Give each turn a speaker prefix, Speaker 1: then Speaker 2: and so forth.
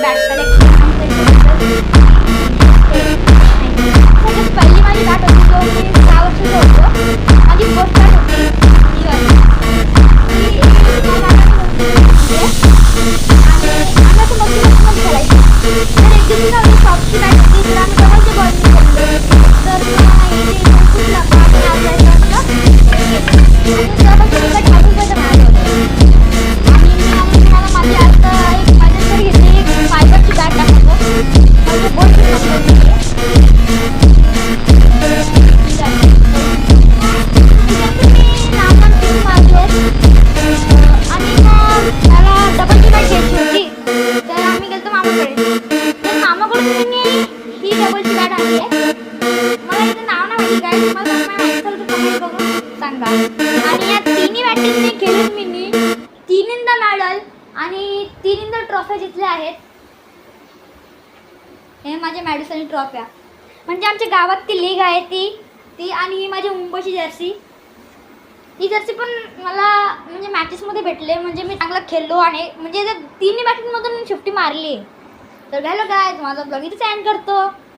Speaker 1: Bat collection पहिली माझी bat होती जो मी 6 वर्षाचा होतो. माझी फर्स्ट बॅट होती ही वाली. आम्ही असं मस्ती खेळायची. तर एक दिवशी ना शॉपची बॅट होती तर आम्ही डबलच्या बॉलने खेळलो. तर खूप लागला आणि तुम्हाला माझी आता एक माझ्याकडे घेतली एक फायबरची बॅट टाकतो. माझं बॉल नामांकित मारले आणि मग त्याला डबलची बॅट घ्यायची होती. तर आम्ही गेलो मामाकडे. तर मामाकडून मी ही डबलची बॅट आणली आहे. मला इथं नाव नाही माहिती काय तुम्हाला माहिती असेल तर कमेंट करून सांगा. आणि या तिन्ही बॅटींनी खेळून मी 3दा मेडल आणि 3दा ट्रॉफ्या जिंकल्या आहेत. हे माझ्या मॅडिसन ट्रॉफ्या. म्हणजे आमच्या गावात ती लीग आहे ती आणि ही माझी मुंबईची जर्सी. ती जर्सी पण मला म्हणजे मॅचेसमध्ये भेटले. म्हणजे मी चांगला खेळलो आणि म्हणजे त्या तिन्ही बॅटींमधून 50 मारली. तर घ्यायला काय माझा ब्लॉग इथेच एंड करतो.